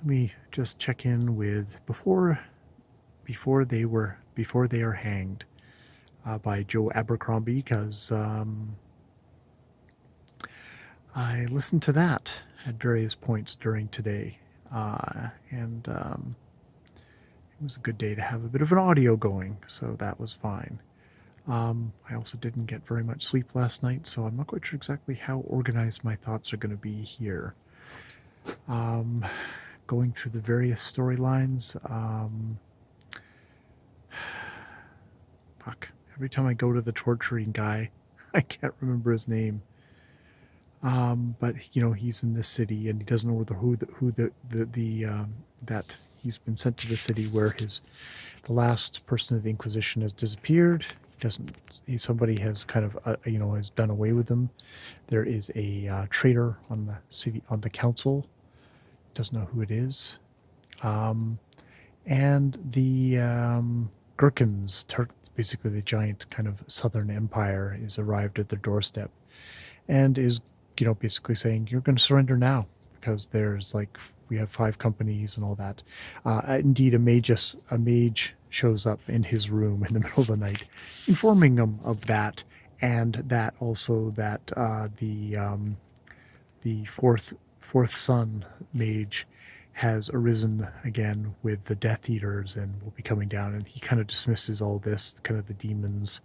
let me just check in with before they are hanged by Joe Abercrombie, because I listened to that at various points during today, and it was a good day to have a bit of an audio going, so that was fine. I also didn't get very much sleep last night, so I'm not quite sure exactly how organized my thoughts are going to be here. Going through the various storylines. Fuck. Every time I go to the torturing guy, I can't remember his name. But he's in this city, and he doesn't know that he's been sent to the city where the last person of the Inquisition has disappeared. Somebody has kind of has done away with them. There is a traitor on the council. Doesn't know who it is. And the Gherkins, basically the giant kind of southern empire, is arrived at their doorstep and is basically saying, you're going to surrender now, because we have 5 companies and all that. Indeed, a mage shows up in his room in the middle of the night, informing him of that, and that also that the fourth son mage has arisen again with the Death Eaters and will be coming down. And he kind of dismisses all this, kind of the demons,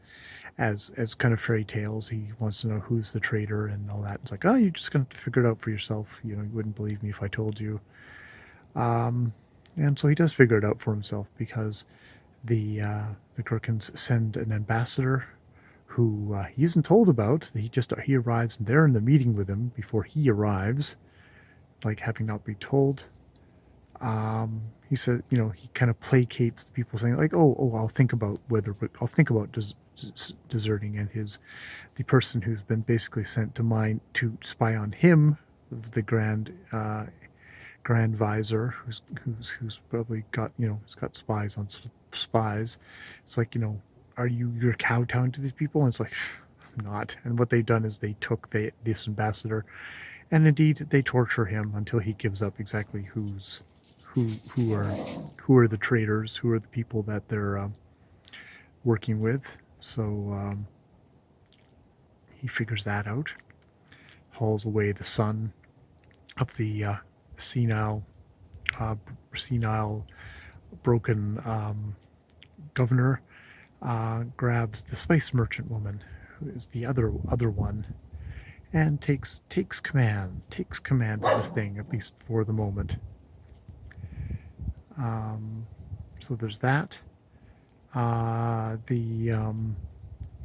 as kind of fairy tales. He wants to know who's the traitor and all that. It's like, oh, you're just going to figure it out for yourself. You wouldn't believe me if I told you. And so he does figure it out for himself, because the Gherkins send an ambassador who he isn't told about. He arrives, and they're in the meeting with him before he arrives, like having not been told. He said, he kind of placates the people, saying like, oh, I'll think about deserting. And the person who's been basically sent to spy on him, the grand visor, who's probably got he's got spies on spies. It's like, you're kowtowing to these people? And it's like, I'm not. And what they've done is they took this ambassador, and indeed they torture him until he gives up exactly who are the traitors, who are the people that they're working with. So he figures that out, hauls away the son of the senile, broken governor, grabs the spice merchant woman, who is the other one, and takes command of the thing, at least for the moment. So there's that. The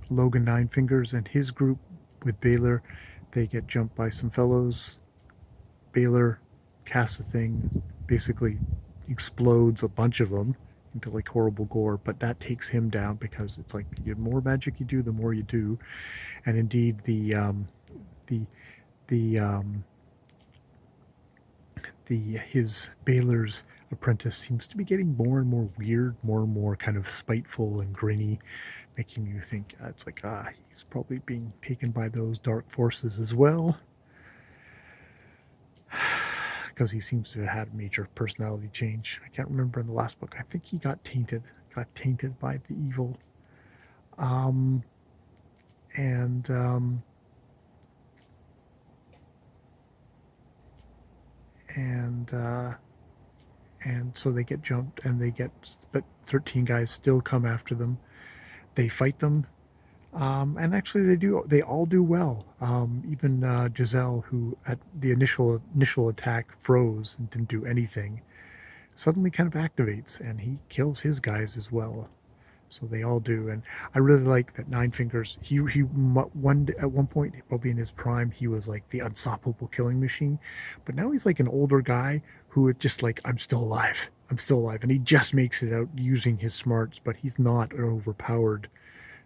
Logan Nine Fingers and his group with Baylor, they get jumped by some fellows. Baylor casts a thing, basically explodes a bunch of them into like horrible gore, but that takes him down, because it's like the more magic you do, the more you do. And indeed, his Baylor's apprentice seems to be getting more and more weird, more and more kind of spiteful and grinny, making you think it's like, he's probably being taken by those dark forces as well, because he seems to have had a major personality change. I can't remember in the last book. I think he got tainted by the evil. And so they get jumped, but 13 guys still come after them. They fight them, and actually they all do well. Even Giselle, who at the initial attack froze and didn't do anything, suddenly kind of activates, and he kills his guys as well. So they all do. And I really like that Nine Fingers, at one point, probably in his prime, he was like the unstoppable killing machine, but now he's like an older guy who just like, I'm still alive, and he just makes it out using his smarts. But he's not an overpowered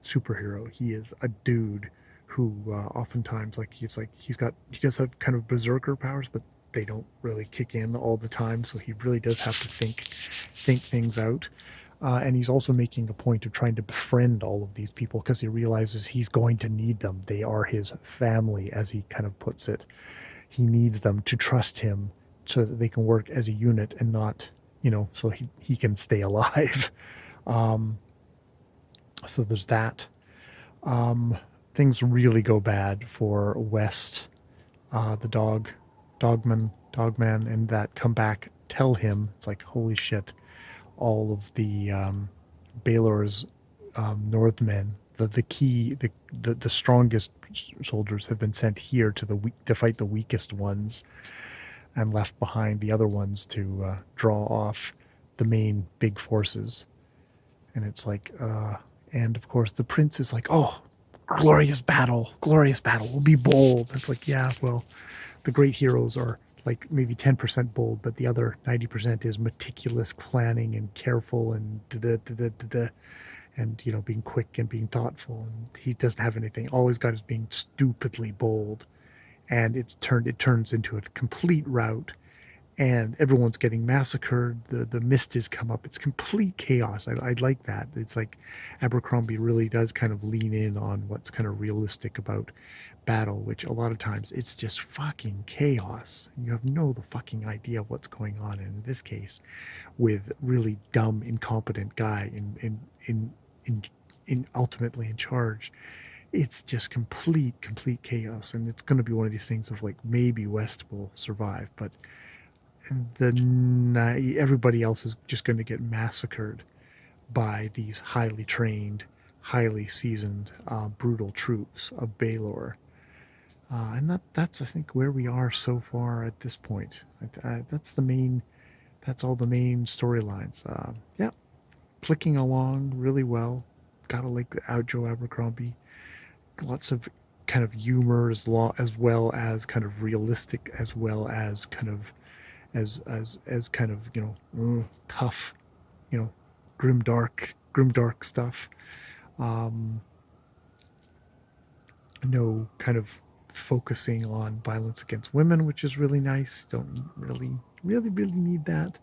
superhero. He is a dude who oftentimes, like, he does have kind of berserker powers, but they don't really kick in all the time, so he really does have to think things out. And he's also making a point of trying to befriend all of these people, because he realizes he's going to need them. They are his family, as he kind of puts it. He needs them to trust him so that they can work as a unit and not, so he can stay alive. Um, so there's that. Um, Things really go bad for West, the dogman, and that come back tell him, it's like, holy shit, all of the Baelor's Northmen, the strongest soldiers have been sent here to fight the weakest ones, and left behind the other ones to draw off the main big forces. And it's like, and of course the prince is like, oh, glorious battle, we'll be bold. It's like, yeah, well, the great heroes are like maybe 10% bold, but the other 90% is meticulous planning and careful and and being quick and being thoughtful. And he doesn't have anything. All he's got is being stupidly bold, and it turns into a complete rout, and everyone's getting massacred. The mist has come up. It's complete chaos. I like that. It's like Abercrombie really does kind of lean in on what's kind of realistic about battle, which a lot of times it's just fucking chaos. You have the fucking idea what's going on. And in this case, with really dumb, incompetent guy in ultimately in charge, it's just complete chaos. And it's going to be one of these things of like, maybe West will survive, but everybody else is just going to get massacred by these highly trained, highly seasoned, brutal troops of Baelor. And that's I think where we are so far at this point. That's all the main storylines. Yeah, clicking along really well. Gotta like out Joe Abercrombie. Lots of kind of humor as well as kind of realistic, as well as kind of as kind of tough, you know grim dark stuff. um no kind of focusing on violence against women, which is really nice. Don't really need that.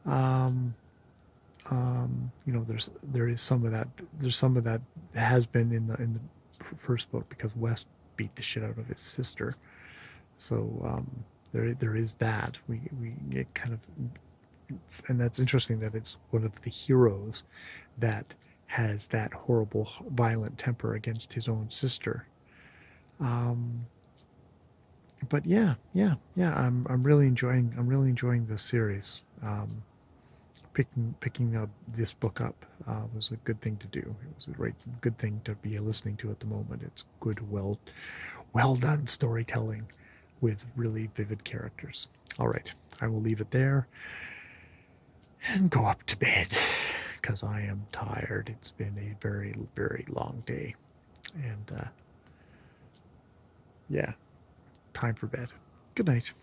um there is some of that. There's some of that has been in the first book, because West beat the shit out of his sister. So there is that. We get kind of, and that's interesting that it's one of the heroes that has that horrible, violent temper against his own sister. Um, but yeah. I'm really enjoying this series. Picking up this book up was a good thing to do. It was a good thing to be listening to at the moment. It's good, well done storytelling with really vivid characters. All right, I will leave it there and go up to bed because I am tired. It's been a very, very long day. And yeah, time for bed. Good night.